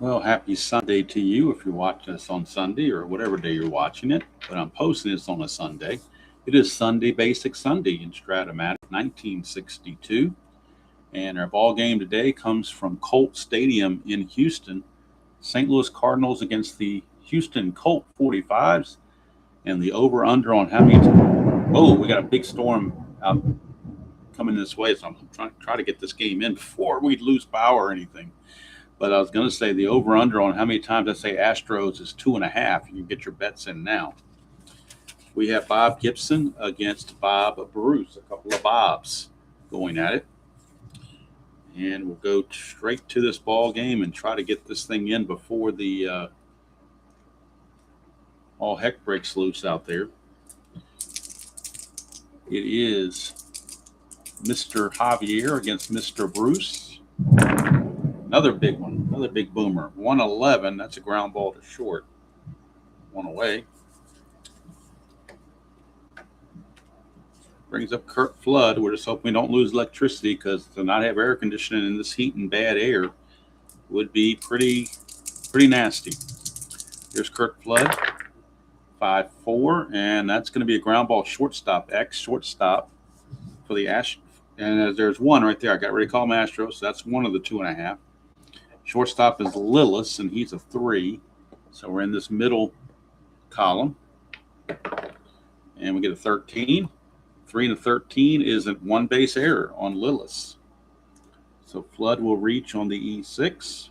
Well, happy Sunday to you if you're watching us on Sunday or whatever day you're watching it. But I'm posting this on a Sunday. It is Sunday Basic Sunday in Strat-O-Matic 1962. And our ball game today comes from Colt Stadium in Houston. St. Louis Cardinals against the Houston Colt 45s. And the over-under on how many oh, we got a big storm out coming this way. So I'm trying to get this game in before we lose power or anything. But I was going to say the over-under on how many times I say Astros is 2.5. You can get your bets in now. We have Bob Gibson against Bob Bruce, a couple of Bobs going at it. And we'll go straight to this ball game and try to get this thing in before the all heck breaks loose out there. It is Mr. Javier against Mr. Bruce. Another big one, another big boomer. 111, that's a ground ball to short. One away. Brings up Kurt Flood. We're just hoping we don't lose electricity because to not have air conditioning in this heat and bad air would be pretty nasty. Here's Kurt Flood, 5-4, and that's going to be a ground ball shortstop, shortstop for the Astros. And there's one right there. I got ready to call him Astros, so that's one of the 2.5. Shortstop is Lillis, and he's a 3. So we're in this middle column. And we get a 13. 3 and a 13 is a one base error on Lillis. So Flood will reach on the E6.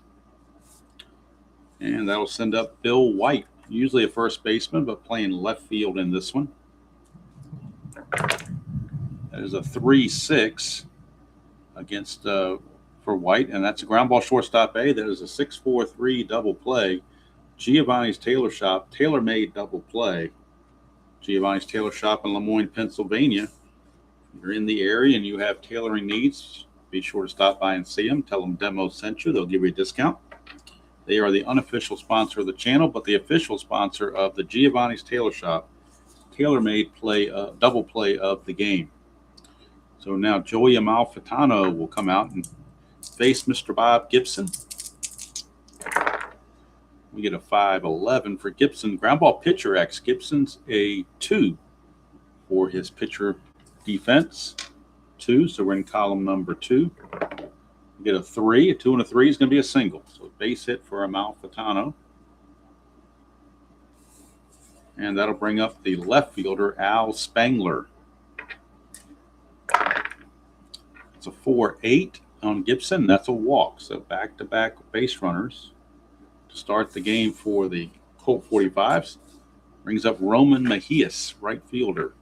And that'll send up Bill White, usually a first baseman, but playing left field in this one. That is a 3-6 against for White, and that's a ground ball shortstop A. That is a 6-4-3 double play. Giovanni's Tailor Shop, tailor-made double play. Giovanni's Tailor Shop in Lemoyne, Pennsylvania. If you're in the area and you have tailoring needs, be sure to stop by and see them. Tell them Demo sent you. They'll give you a discount. They are the unofficial sponsor of the channel, but the official sponsor of the Giovanni's Tailor Shop, tailor-made play, double play of the game. So now Joey Amalfitano will come out and face Mr. Bob Gibson. We get a 5-11 for Gibson. Ground ball pitcher X. Gibson's a 2 for his pitcher defense. 2, so we're in column number 2. We get a 3. A 2 and a 3 is going to be a single. So a base hit for Amalfitano. And that'll bring up the left fielder, Al Spangler. It's a 4-8 on Gibson. That's a walk. So back-to-back base runners to start the game for the Colt 45s. Brings up Roman Mejias, right fielder.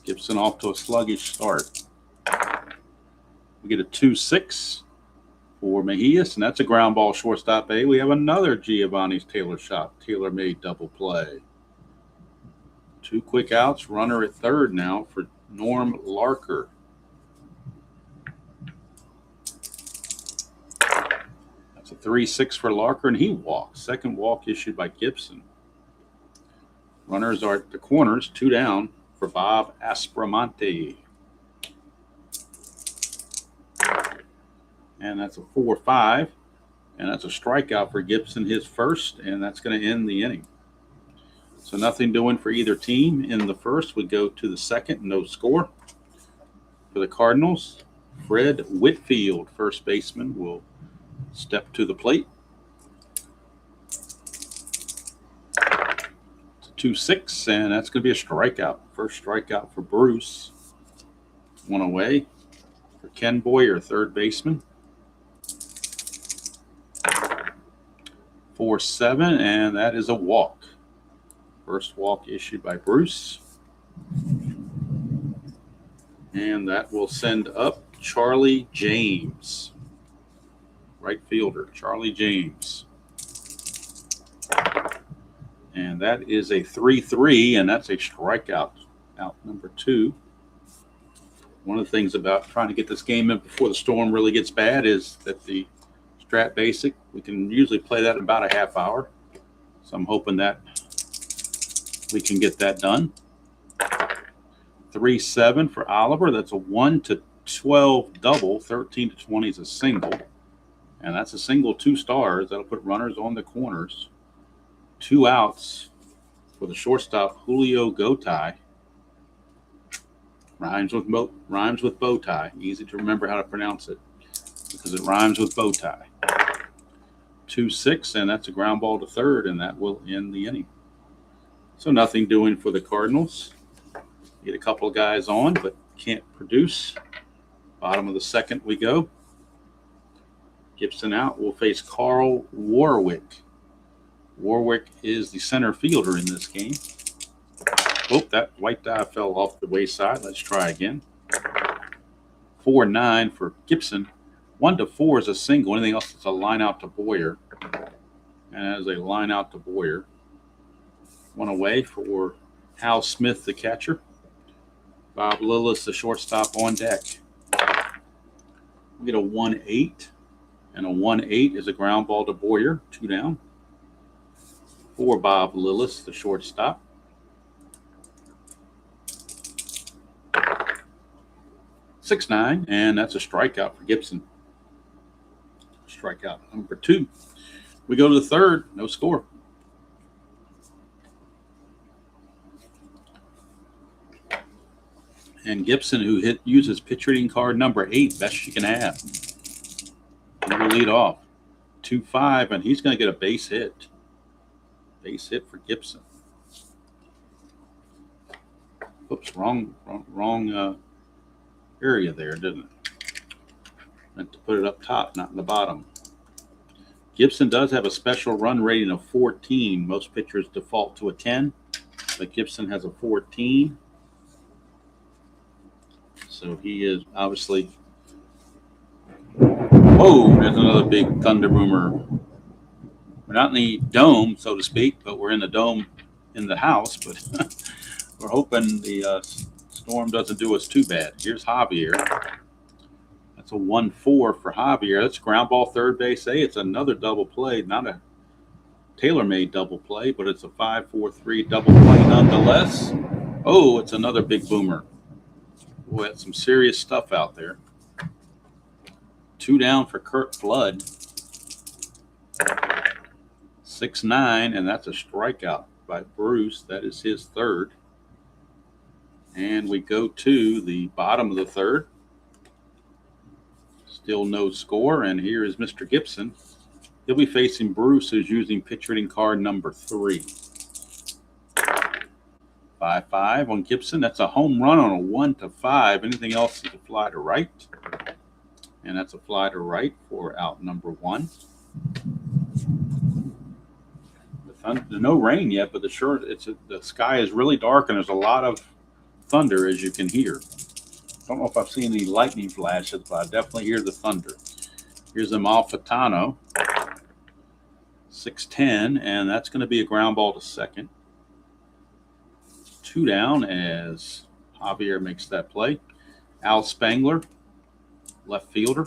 Gibson off to a sluggish start. We get a 2-6 for Mejias, and that's a ground ball shortstop A. We have another Giovanni's Tailor Shop, tailor-made double play. 2 quick outs, runner at third now for Norm Larker. That's a 3-6 for Larker, and he walks. Second walk issued by Gibson. Runners are at the corners, 2 down for Bob Aspromonte. And that's a 4-5, and that's a strikeout for Gibson, his first, and that's going to end the inning. So nothing doing for either team in the first. We go to the second, no score. For the Cardinals, Fred Whitfield, first baseman, will step to the plate. It's a 2-6, and that's going to be a strikeout. First strikeout for Bruce. 1 away for Ken Boyer, third baseman. 4-7, and that is a walk. First walk issued by Bruce. And that will send up Charlie James, right fielder, Charlie James. And that is a 3-3, and that's a strikeout, out number 2. One of the things about trying to get this game in before the storm really gets bad is that the Strat Basic, we can usually play that in about a half hour. So I'm hoping that we can get that done. 3-7 for Oliver. That's a 1-2 12 double, 13 to 20 is a single. And that's a single 2 stars. That'll put runners on the corners. 2 outs for the shortstop, Julio Gotay. Rhymes with bow tie. Easy to remember how to pronounce it because it rhymes with bow tie. 2-6, and that's a ground ball to third, and that will end the inning. So nothing doing for the Cardinals. Get a couple of guys on, but can't produce. Bottom of the second we go. Gibson out. We'll face Carl Warwick. Warwick is the center fielder in this game. Oh, that white die fell off the wayside. Let's try again. 4-9 for Gibson. 1-4 is a single. Anything else is a line out to Boyer. And as a line out to Boyer. 1 away for Hal Smith, the catcher. Bob Lillis, the shortstop, on deck. We get a 1-8. And a 1-8 is a ground ball to Boyer. 2 down. For Bob Lillis, the shortstop. 6-9, and that's a strikeout for Gibson. Strikeout number 2. We go to the third, no score. And Gibson, who uses pitch reading card number 8, best you can have. We'll lead off. 2-5, and he's going to get a base hit. Base hit for Gibson. Oops, wrong area there, didn't it? Meant to put it up top, not in the bottom. Gibson does have a special run rating of 14. Most pitchers default to a 10, but Gibson has a 14. So he is obviously... Whoa, there's another big thunder boomer. We're not in the dome, so to speak, but we're in the dome in the house, but we're hoping the storm doesn't do us too bad. Here's Javier. That's a 1-4 for Javier. That's ground ball third base A. It's another double play, not a tailor-made double play, but it's a 5-4-3 double play nonetheless. Oh, it's another big boomer. Boy, that's some serious stuff out there. 2 down for Kurt Flood. 6-9, and that's a strikeout by Bruce. That is his third. And we go to the bottom of the third. Still no score, and here is Mr. Gibson. He'll be facing Bruce, who's using pitch reading card number 3. 5-5 on Gibson. That's a home run on a 1-5. Anything else is a fly to right. And that's a fly to right for out number 1. There's no rain yet, but the sky is really dark, and there's a lot of thunder, as you can hear. I don't know if I've seen any lightning flashes, but I definitely hear the thunder. Here's Amalfitano. 6-10, and that's going to be a ground ball to second. 2 down as Javier makes that play. Al Spangler, left fielder.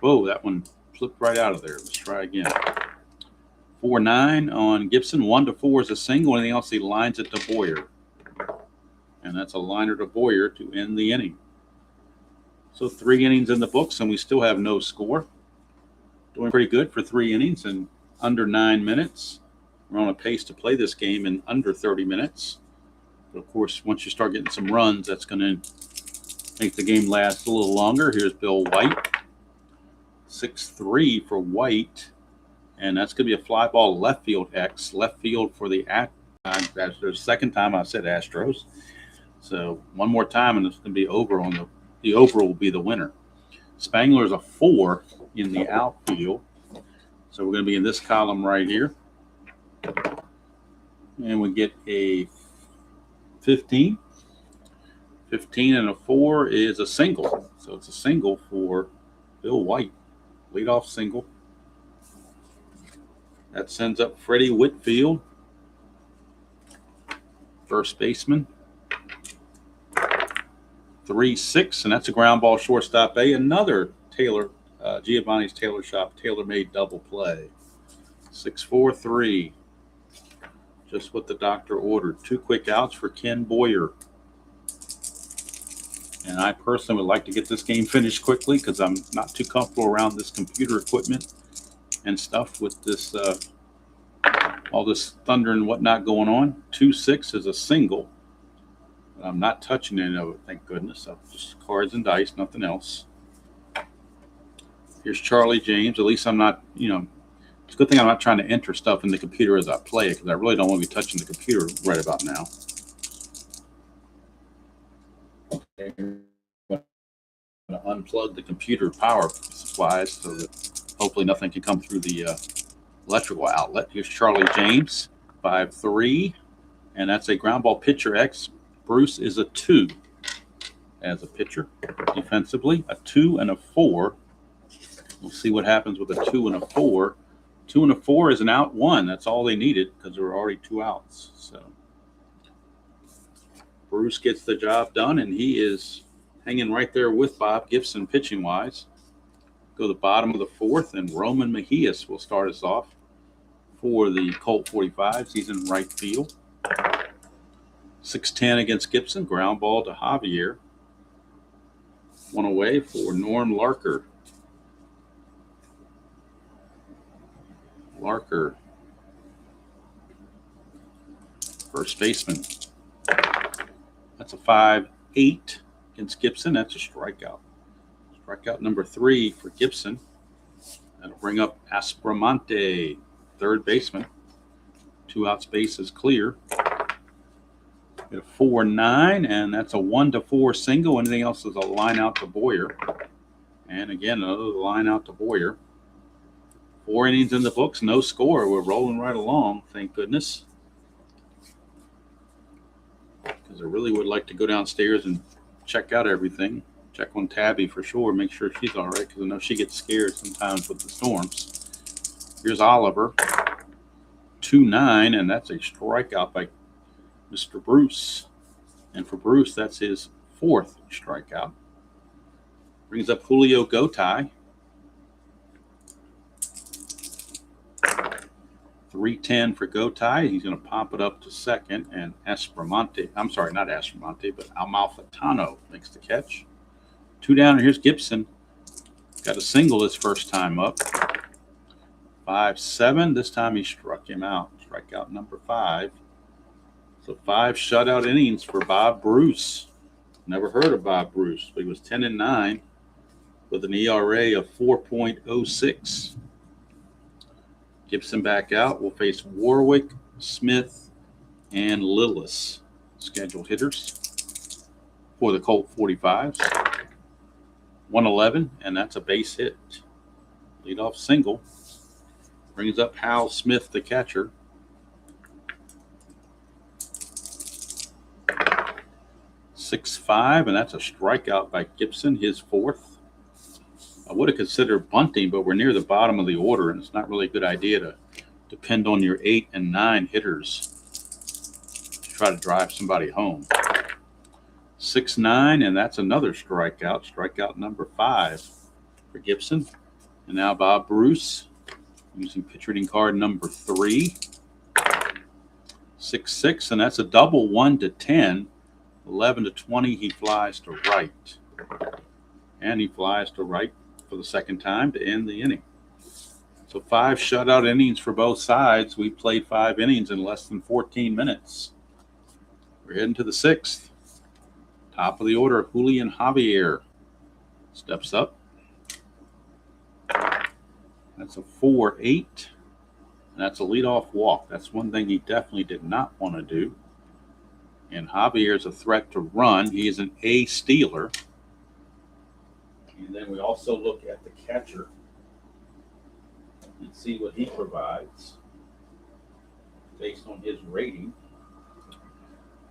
Whoa, that one flipped right out of there. Let's try again. 4-9 on Gibson. 1-4 is a single. Anything else, he lines it to Boyer. And that's a liner to Boyer to end the inning. So 3 innings in the books, and we still have no score. Doing pretty good for 3 innings in under 9 minutes. We're on a pace to play this game in under 30 minutes. But of course, once you start getting some runs, that's going to make the game last a little longer. Here's Bill White. 6-3 for White. And that's going to be a fly ball left field X. Left field for the Astros. Second time I said Astros. So one more time, and it's going to be over on the over will be the winner. Spangler is a 4 in the outfield. So we're going to be in this column right here. And we get a 15. 15 and a 4 is a single. So it's a single for Bill White. Leadoff single. That sends up Freddie Whitfield, first baseman. 3-6, and that's a ground ball shortstop A. Another Giovanni's Tailor Shop tailor-made double play. 6-4-3. Just what the doctor ordered. 2 quick outs for Ken Boyer. And I personally would like to get this game finished quickly because I'm not too comfortable around this computer equipment and stuff with this all this thunder and whatnot going on. 2-6 is a single. I'm not touching any of it, thank goodness. So just cards and dice, nothing else. Here's Charlie James. At least I'm not, it's a good thing I'm not trying to enter stuff in the computer as I play it because I really don't want to be touching the computer right about now. Okay. I'm going to unplug the computer power supplies so that hopefully nothing can come through the electrical outlet. Here's Charlie James, 5-3, and that's a ground ball pitcher X. Bruce is a 2 as a pitcher defensively, a 2 and a 4. We'll see what happens with a 2 and a 4. 2 and a 4 is an out 1. That's all they needed because there were already 2 outs. So Bruce gets the job done, and he is hanging right there with Bob Gibson pitching wise. Go to the bottom of the 4th, and Roman Mejias will start us off for the Colt 45s. He's in right field. 6-10 against Gibson. Ground ball to Javier. 1 away for Norm Larker. First baseman. That's a 5-8 against Gibson. That's a strikeout. Strikeout number 3 for Gibson. That'll bring up Aspromonte, third baseman. 2 outs, base is clear. Get a 4-9, and that's a 1-4 single. Anything else is a line out to Boyer. And again, another line out to Boyer. 4 innings in the books, no score. We're rolling right along, thank goodness. Because I really would like to go downstairs and check out everything. Check on Tabby for sure, make sure she's all right, because I know she gets scared sometimes with the storms. Here's Oliver, 2-9, and that's a strikeout by Mr. Bruce. And for Bruce, that's his 4th strikeout. Brings up Julio Gotay. 3-10 for Gotay. He's going to pop it up to second, and Aspromonte, I'm sorry, not Aspromonte, but Amalfitano makes the catch. 2 down, and here's Gibson. Got a single his first time up. 5-7. This time he struck him out. Strikeout number 5. So 5 shutout innings for Bob Bruce. Never heard of Bob Bruce, but he was 10-9 with an ERA of 4.06. Gibson back out. We'll face Warwick, Smith, and Lillis, scheduled hitters for the Colt 45s. 111, and that's a base hit. Leadoff single. Brings up Hal Smith, the catcher. 6-5, and that's a strikeout by Gibson, his 4th. I would have considered bunting, but we're near the bottom of the order, and it's not really a good idea to depend on your 8 and 9 hitters to try to drive somebody home. 6-9, and that's another strikeout. Strikeout number 5 for Gibson. And now Bob Bruce using pitch reading card number 3. 6-6, and that's a double 1-10. 11-20, he flies to right. And he flies to right for the second time to end the inning. So 5 shutout innings for both sides. We played 5 innings in less than 14 minutes. We're heading to the 6th. Top of the order, Julian Javier steps up. That's a 4-8. And that's a leadoff walk. That's one thing he definitely did not want to do. And Javier is a threat to run. He is an A stealer. And then we also look at the catcher and see what he provides based on his rating.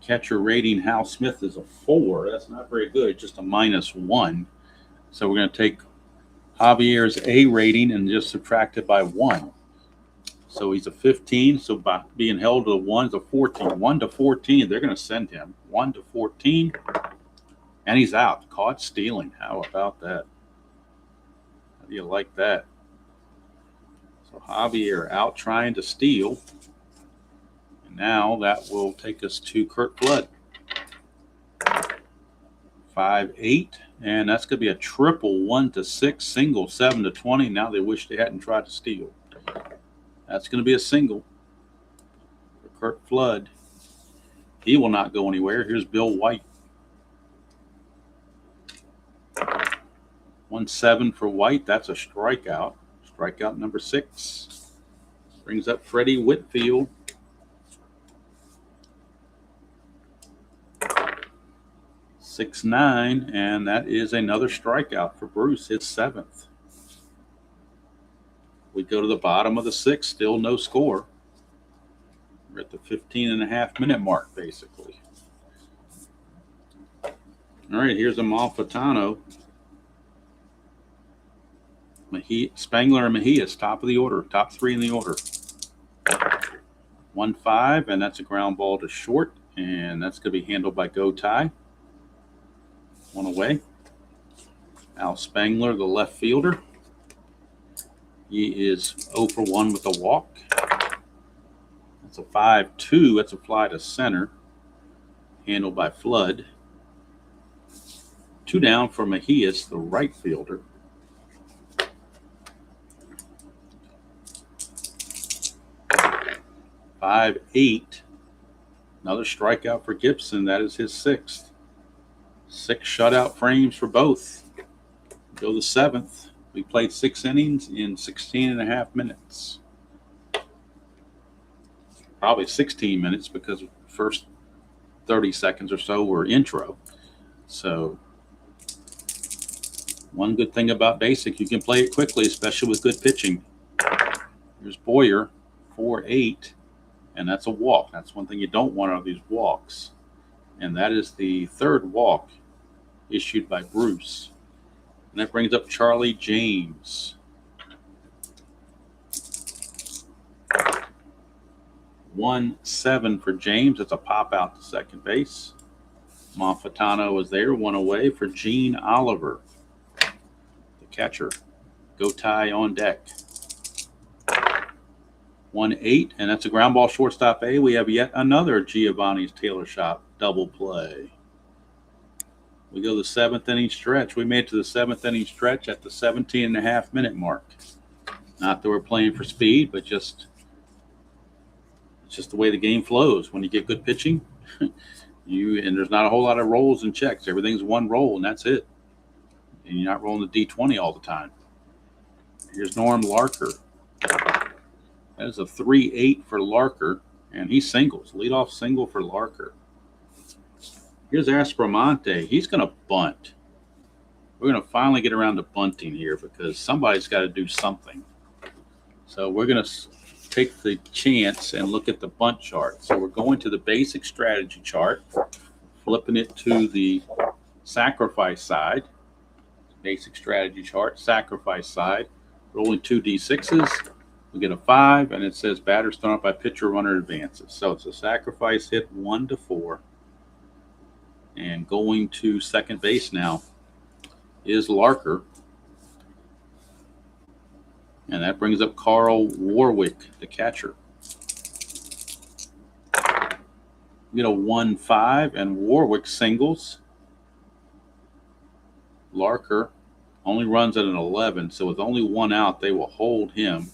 Catcher rating, Hal Smith is a 4. That's not very good, just a -1. So we're going to take Javier's A rating and just subtract it by 1. So he's a 15. So by being held to the 1 is a 14. 1-14, they're going to send him. 1-14. And he's out. Caught stealing. How about that? How do you like that? So Javier out trying to steal. And now that will take us to Kurt Flood. 5-8, and that's going to be a triple 1-6, single 7-20. Now they wish they hadn't tried to steal. That's going to be a single for Kurt Flood. He will not go anywhere. Here's Bill White. 1-7 for White. That's a strikeout. Strikeout number 6. Brings up Freddie Whitfield. 6-9, and that is another strikeout for Bruce, his 7th. We go to the bottom of the 6th, still no score. We're at the 15.5-minute mark, basically. All right, here's Amalfitano. Spangler and Mejias, top of the order, top 3 in the order. 1-5, and that's a ground ball to short, and that's going to be handled by Gotay. 1 away. Al Spangler, the left fielder. He is 0 for 1 with a walk. That's a 5-2. That's a fly to center. Handled by Flood. 2 down for Mejias, the right fielder. Five, 8. Another strikeout for Gibson. That is his 6th. 6 shutout frames for both. Go the 7th. We played 6 innings in 16.5 minutes. Probably 16 minutes because the first 30 seconds or so were intro. So one good thing about basic, you can play it quickly, especially with good pitching. Here's Boyer, 4-8, and that's a walk. That's one thing you don't want out of these walks. And that is the 3rd walk issued by Bruce. And that brings up Charlie James. 1-7 for James. It's a pop out to second base. Amalfitano was there, 1 away for Gene Oliver, the catcher. Gotay on deck. 1-8, and that's a ground ball shortstop A. We have yet another Giovanni's Taylor Shop double play. We go the 7th inning stretch. We made it to the 7th inning stretch at the 17.5-minute mark. Not that we're playing for speed, but it's just the way the game flows. When you get good pitching, and there's not a whole lot of rolls and checks. Everything's one roll, and that's it. And you're not rolling the D20 all the time. Here's Norm Larker. That is a 3-8 for Larker, and he singles. Leadoff single for Larker. Here's Aspromonte. He's going to bunt. We're going to finally get around to bunting here because somebody's got to do something. So we're going to take the chance and look at the bunt chart. So we're going to the basic strategy chart, flipping it to the sacrifice side. Basic strategy chart, sacrifice side. Rolling 2 D6s. We get a 5, and it says batters thrown up by pitcher, runner advances. So it's a sacrifice hit 1-4. And going to second base now is Larker. And that brings up Carl Warwick, the catcher. We get a 1-5, and Warwick singles. Larker only runs at an 11, so with only 1 out, they will hold him.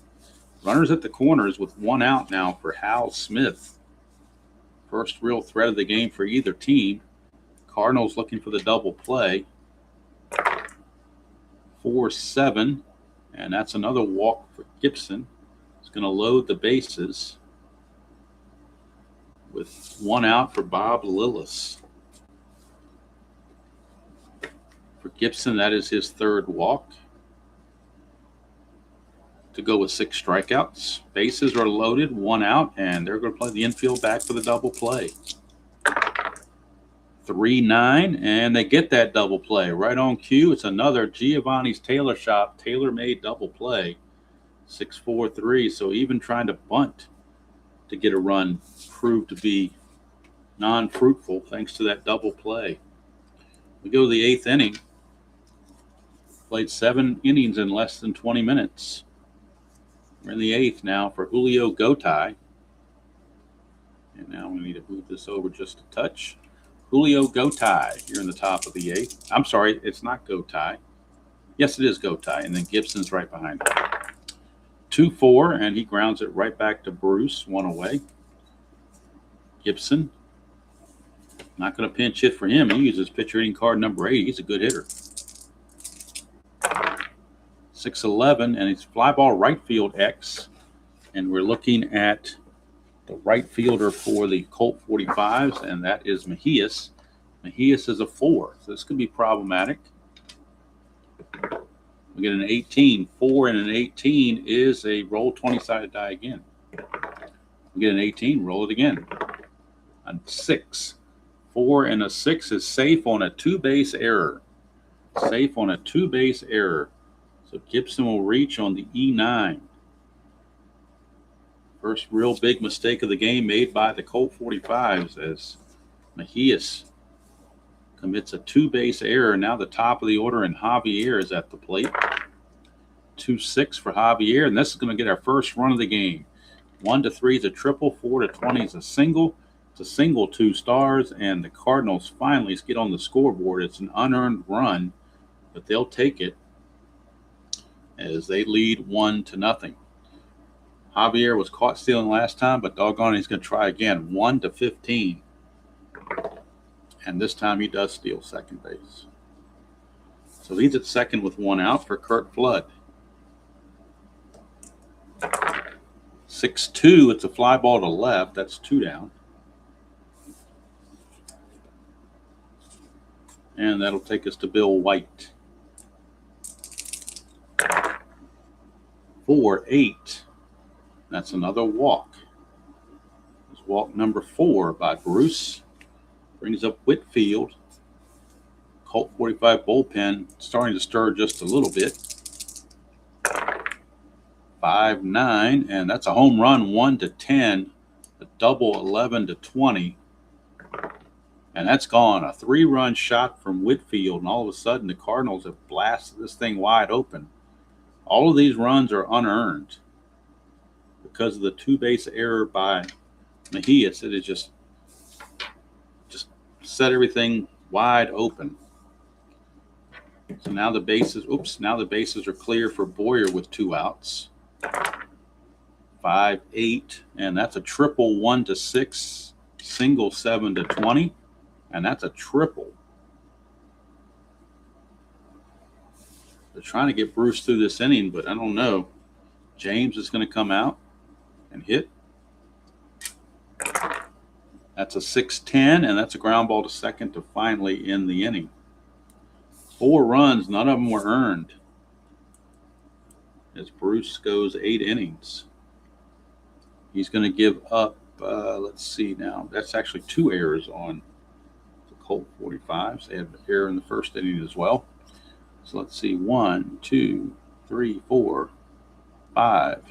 Runners at the corners with 1 out now for Hal Smith. First real threat of the game for either team. Cardinals looking for the double play. 4-7, and that's another walk for Gibson. It's going to load the bases with 1 out for Bob Lillis. For Gibson, that is his 3rd walk. To go with 6 strikeouts. Bases are loaded, 1 out, and they're going to play the infield back for the double play. 3-9, and they get that double play right on cue. It's another Giovanni's Taylor Shop tailor-made double play. 6-4-3. So even trying to bunt to get a run proved to be non-fruitful thanks to that double play. We go to the 8th inning. Played 7 innings in less than 20 minutes. We're in the 8th now for Julio Gotay. And now we need to move this over just a touch. Julio Gotay here in the top of the 8th. I'm sorry, it's not Gotay. Yes, it is Gotay, and then Gibson's right behind him. 2-4, and he grounds it right back to Bruce, 1 away. Gibson, not going to pinch hit for him. He uses pitcher hitting card number 8. He's a good hitter. 6-11, and it's fly ball right field X. And we're looking at the right fielder for the Colt 45s, and that is Mejias. Mejias is a 4, so this could be problematic. We get an 18. 4 and an 18 is a roll 20-sided die again. We get an 18, roll it again. A 6. 4 and a 6 is safe on a 2-base error. Safe on a 2-base error. So Gibson will reach on the E9. First real big mistake of the game made by the Colt 45s as Mejias commits a 2-base error. Now the top of the order, and Javier is at the plate. 2-6 for Javier, and this is going to get our first run of the game. 1-3 is a triple, 4-20 is a single. It's a single, 2 stars, and the Cardinals finally get on the scoreboard. It's an unearned run, but they'll take it as they lead 1-0. Javier was caught stealing last time, but doggone it, he's going to try again. 1-15. And this time he does steal second base. So he's at second with 1 out for Kurt Flood. 6-2, it's a fly ball to left. That's 2 down. And that'll take us to Bill White. 4-8. That's another walk. It's walk number 4 by Bruce. Brings up Whitfield. Colt 45 bullpen starting to stir just a little bit. 5-9, and that's a home run, 1-10. A double, 11-20. And that's gone. A 3-run shot from Whitfield, and all of a sudden the Cardinals have blasted this thing wide open. All of these runs are unearned because of the 2-base error by Mejias. It has just set everything wide open. So now the bases, are clear for Boyer with 2 outs. 5-8, and that's a triple, 1-6, single, 7-20, and that's a triple. They're trying to get Bruce through this inning, but I don't know. James is going to come out and hit. That's a 6-10, and that's a ground ball to second to finally end the inning. 4 runs, none of them were earned, as Bruce goes 8 innings. He's going to give up, let's see now, that's actually 2 errors on the Colt 45s. They had an error in the first inning as well. So let's see, 1, 2, 3, 4, 5,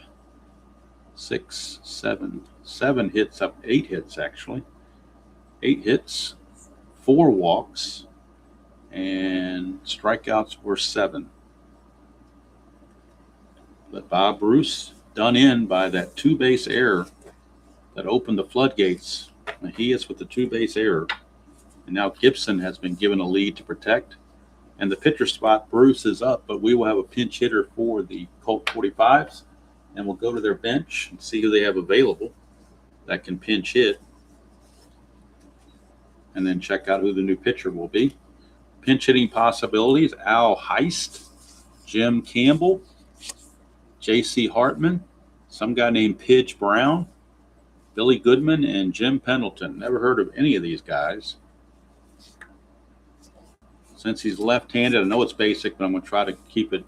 6, 7 hits, up 8 hits actually. 8 hits, 4 walks, and strikeouts were 7. But Bob Bruce done in by that 2-base error that opened the floodgates. Mejias with the 2-base error. And now Gibson has been given a lead to protect. And the pitcher spot, Bruce is up, but we will have a pinch hitter for the Colt 45s. And we'll go to their bench and see who they have available that can pinch hit. And then check out who the new pitcher will be. Pinch hitting possibilities: Al Heist, Jim Campbell, J.C. Hartman, some guy named Pidge Brown, Billy Goodman, and Jim Pendleton. Never heard of any of these guys. Since he's left-handed, I know it's basic, but I'm going to try to keep it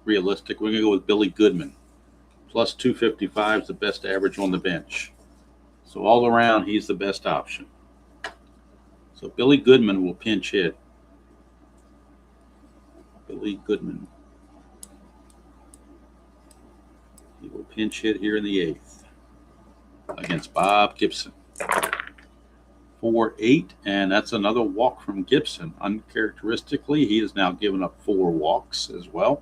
realistic. We're going to go with Billy Goodman. Plus 255 is the best average on the bench. So all around, he's the best option. So Billy Goodman will pinch hit. Billy Goodman. He will pinch hit here in the 8th against Bob Gibson. 4-8, and that's another walk from Gibson. Uncharacteristically, he has now given up 4 walks as well.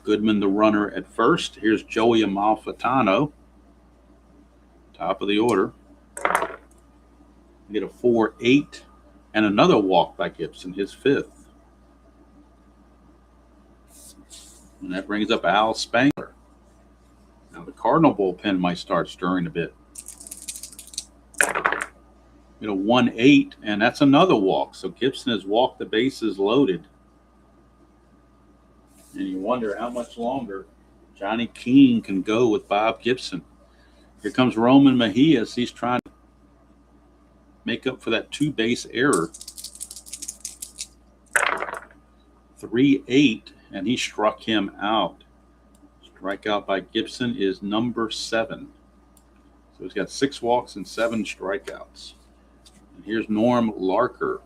Goodman, the runner at first. Here's Joey Amalfitano, top of the order. We get a 4-8 and another walk by Gibson, his 5th. And that brings up Al Spangler. Now the Cardinal bullpen might start stirring a bit. You know, 1-8, and that's another walk. So Gibson has walked the bases loaded. And you wonder how much longer Johnny Keane can go with Bob Gibson. Here comes Roman Mejias. He's trying to make up for that 2-base error. 3-8, and he struck him out. Strikeout by Gibson is number 7. So he's got 6 walks and 7 strikeouts. And here's Norm Larker.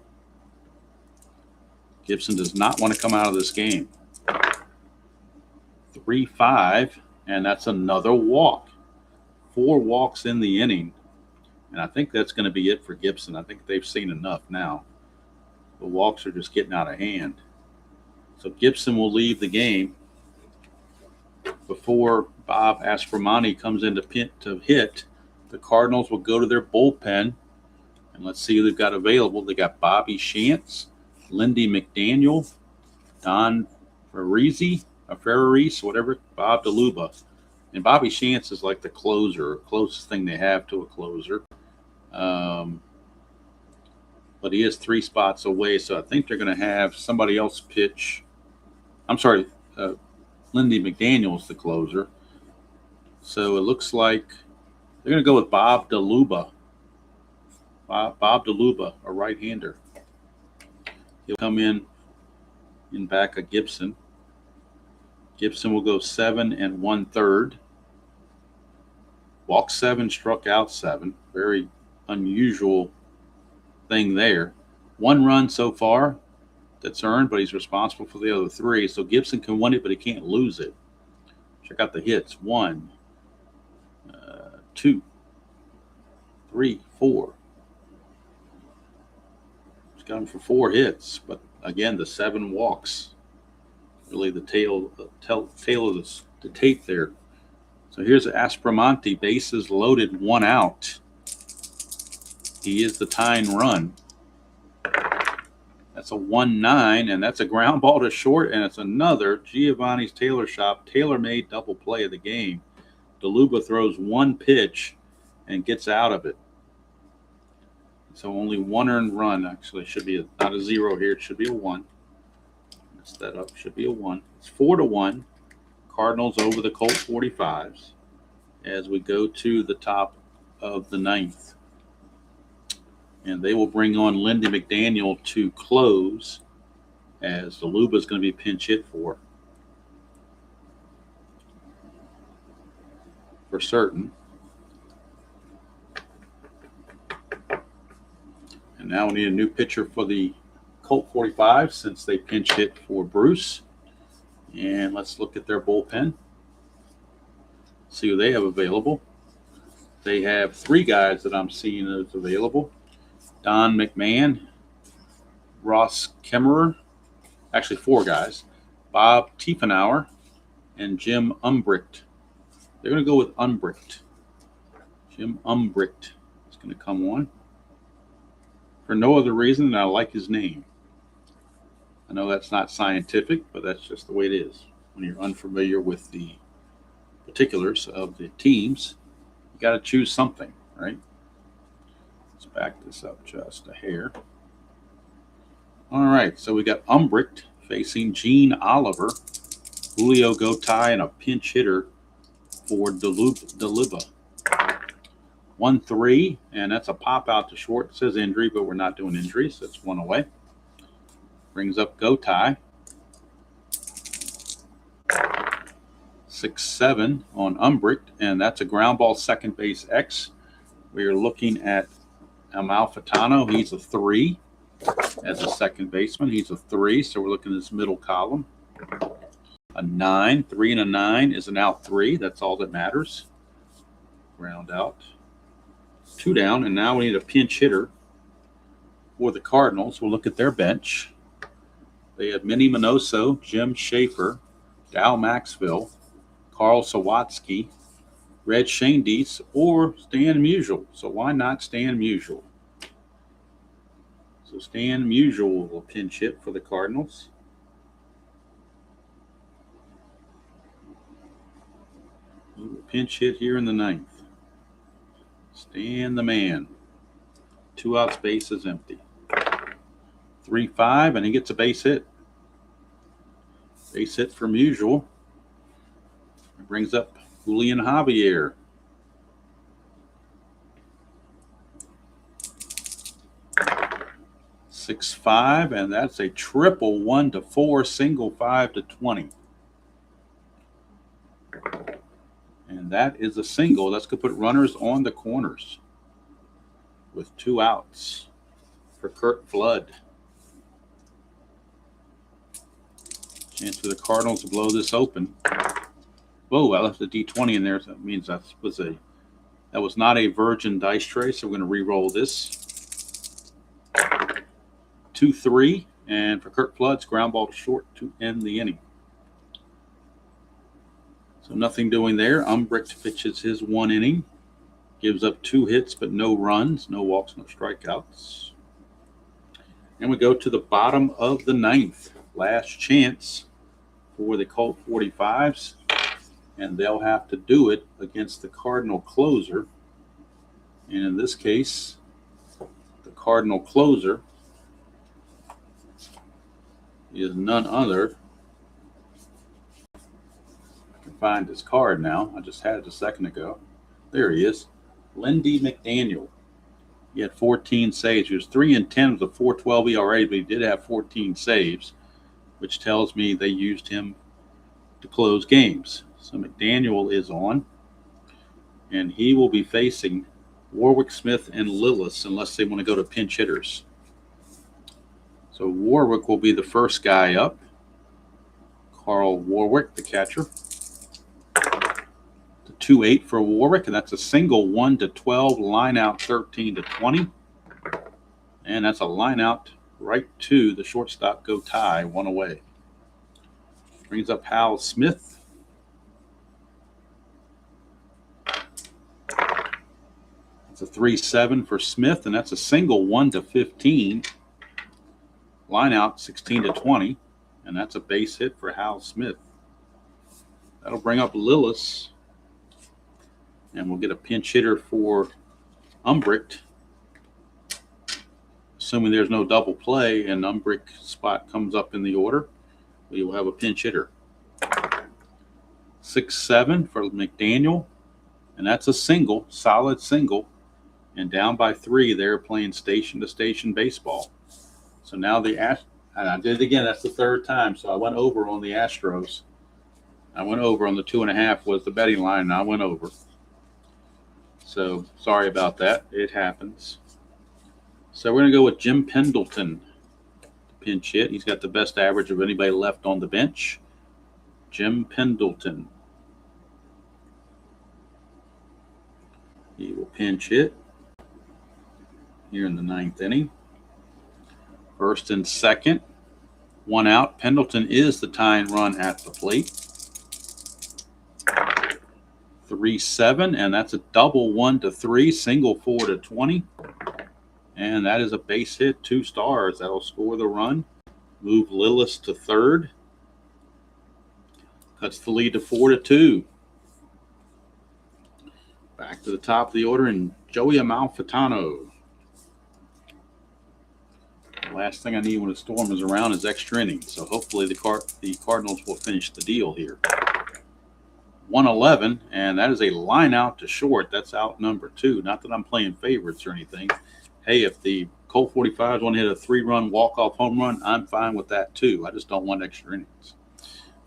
Gibson does not want to come out of this game. 3-5, and that's another walk. 4 walks in the inning. And I think that's going to be it for Gibson. I think they've seen enough now. The walks are just getting out of hand. So Gibson will leave the game before Bob Aspromonte comes in to hit. The Cardinals will go to their bullpen. And let's see who they've got available. They got Bobby Shantz, Lindy McDaniel, Don Ferrisi, whatever, Bob DeLuba. And Bobby Shantz is like the closer, closest thing they have to a closer. But he is 3 spots away, so I think they're going to have somebody else pitch. I'm sorry, Lindy McDaniel's the closer. So it looks like they're going to go with Bob DeLuba. Bob DeLuba, a right-hander. He'll come in back of Gibson. Gibson will go 7 1/3. Walked 7, struck out 7. Very unusual thing there. 1 run so far that's earned, but he's responsible for the other 3. So Gibson can win it, but he can't lose it. Check out the hits. 1, 2, 3, 4. He's got him for 4 hits, but again, the 7 walks. Really the tail of the tape there. So here's Aspromonte, bases loaded, 1 out. He is the tying run. That's a 1-9, and that's a ground ball to short, and it's another Giovanni's Tailor Shop tailor-made double play of the game. DeLuba throws 1 pitch and gets out of it. So only 1 earned run. Actually, it should be not a 0 here. It should be a 1. Messed that up. Should be a 1. It's 4-1. Cardinals over the Colt 45s as we go to the top of the 9th. And they will bring on Lindy McDaniel to close as DeLuba is going to be pinch hit for certain. And now we need a new pitcher for the Colt 45 since they pinch hit for Bruce. And let's look at their bullpen. See who they have available. They have 3 guys that I'm seeing that's available. Don McMahon, Ross Kemmerer, actually 4 guys, Bob Tiefenauer, and Jim Umbricht. They're going to go with Umbricht. Jim Umbricht is going to come on for no other reason than I like his name. I know that's not scientific, but that's just the way it is. When you're unfamiliar with the particulars of the teams, you got to choose something, right? Let's back this up just a hair. All right, so we got Umbricht facing Gene Oliver, Julio Gotay, and a pinch hitter for DeLuba. 1-3, and that's a pop out to short. It says injury, but we're not doing injuries. That's 1 away. Brings up Gotay. 6-7 on Umbricht, and that's a ground ball second base X. We are looking at Amalfitano. He's a 3 as a second baseman. He's a 3, so we're looking at this middle column. A 9, 3 and a 9 is an out 3. That's all that matters. Ground out. 2 down, and now we need a pinch hitter for the Cardinals. We'll look at their bench. They have Minnie Minoso, Jim Schaefer, Dal Maxville, Carl Sawatsky, Red Shandies, or Stan Musial. So why not Stan Musial? So Stan Musial will pinch hit for the Cardinals. He will pinch hit here in the 9th. Stan the man. 2 outs, bases empty. 3-5, and he gets a base hit. Base hit for Musial. It brings up Julian Javier. 6-5, and that's a triple 1-4, single 5-20. And that is a single. That's going to put runners on the corners with 2 outs for Curt Flood. Chance for the Cardinals to blow this open. Whoa, I left the D20 in there, so that means that was not a virgin dice tray, so we're going to re-roll this. 2-3, and for Curt Flood's ground ball to short to end the inning. So nothing doing there. Umbricht pitches his 1 inning. Gives up 2 hits, but no runs, no walks, no strikeouts. And we go to the bottom of the 9th. Last chance for the Colt 45s. And they'll have to do it against the Cardinal closer. And in this case, the Cardinal closer is none other. I can find his card now. I just had it a second ago. There he is. Lindy McDaniel. He had 14 saves. He was 3-10 with a 4.12 ERA, but he did have 14 saves, which tells me they used him to close games. So McDaniel is on, and he will be facing Warwick, Smith, and Lillis unless they want to go to pinch hitters. So Warwick will be the first guy up. Carl Warwick, the catcher. The 2-8 for Warwick, and that's a single 1-12, line out 13-20. And that's a line out right to the shortstop, go tie, 1 away. Brings up Hal Smith. It's a 3-7 for Smith, and that's a single 1-15. Line out 16-20, and that's a base hit for Hal Smith. That'll bring up Lillis, and we'll get a pinch hitter for Umbricht. Assuming there's no double play and Umbricht's spot comes up in the order, we will have a pinch hitter. 6-7 for McDaniel, and that's a single, solid single. And down by 3, they're playing station-to-station baseball. So now and I did it again. That's the 3rd time. So I went over on the Astros. I went over on the 2.5 was the betting line, and I went over. So sorry about that. It happens. So we're going to go with Jim Pendleton to pinch hit. He's got the best average of anybody left on the bench. Jim Pendleton. He will pinch hit here in the 9th inning. 1st and 2nd, 1 out. Pendleton is the tying run at the plate. 3-7, and that's a double 1-3, single 4-20. And that is a base hit, 2 stars. That'll score the run. Move Lillis to 3rd. Cuts the lead to 4-2. Back to the top of the order, and Joey Amalfitano. Last thing I need when a storm is around is extra innings. So hopefully the Cardinals will finish the deal here. 1-11, and that is a line out to short. That's out number 2. Not that I'm playing favorites or anything. Hey, if the Colt 45s want to hit a 3-run walk-off home run, I'm fine with that too. I just don't want extra innings.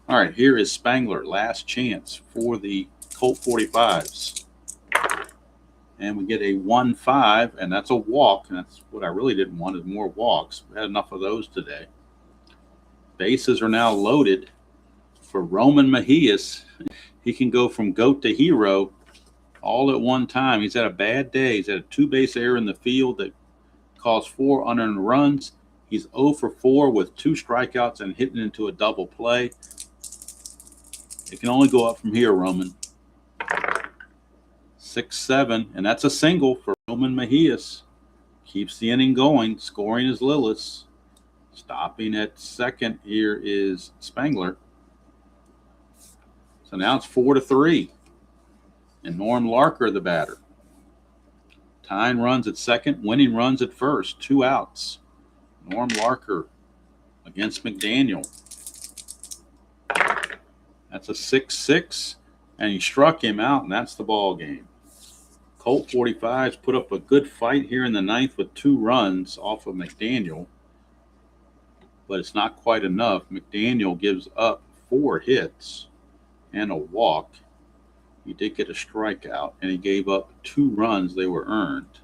All right, here is Spangler. Last chance for the Colt 45s. And we get a 1-5, and that's a walk. And that's what I really didn't want, is more walks. We had enough of those today. Bases are now loaded for Roman Mejias. He can go from GOAT to hero all at one time. He's had a bad day. He's had a 2-base error in the field that caused 4 unearned runs. He's 0 for 4 with 2 strikeouts and hitting into a double play. It can only go up from here, Roman. 6-7, and that's a single for Roman Mejias. Keeps the inning going. Scoring is Lillis. Stopping at second here is Spangler. So now it's 4-3. And Norm Larker, the batter. Tying runs at second, winning runs at first. 2 outs. Norm Larker against McDaniel. That's a 6-6, and he struck him out, and that's the ball game. Colt 45s put up a good fight here in the ninth with 2 runs off of McDaniel, but it's not quite enough. McDaniel gives up 4 hits and a walk. He did get a strikeout, and he gave up 2 runs. They were earned.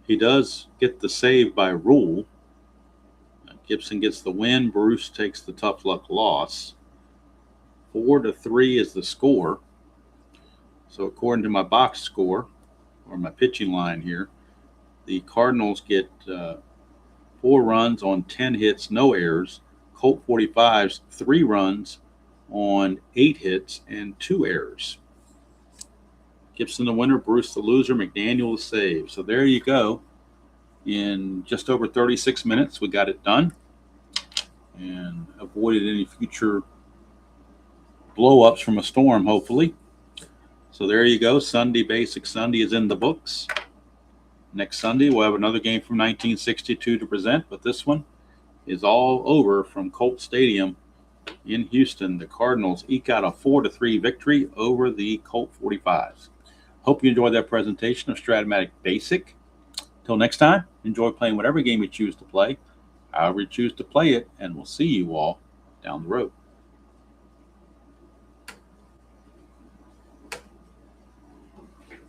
He does get the save by rule. Gibson gets the win. Bruce takes the tough luck loss. 4-3 is the score. So according to my box score, or my pitching line here, the Cardinals get 4 runs on 10 hits, no errors. Colt 45s, 3 runs on 8 hits and 2 errors. Gibson the winner, Bruce the loser, McDaniel the save. So there you go. In just over 36 minutes, we got it done and avoided any future blow-ups from a storm, hopefully. So there you go. Sunday Basic Sunday is in the books. Next Sunday, we'll have another game from 1962 to present, but this one is all over from Colt Stadium in Houston. The Cardinals eke out a 4-3 victory over the Colt 45s. Hope you enjoyed that presentation of Strat-O-Matic Basic. Till next time, enjoy playing whatever game you choose to play, however you choose to play it, and we'll see you all down the road.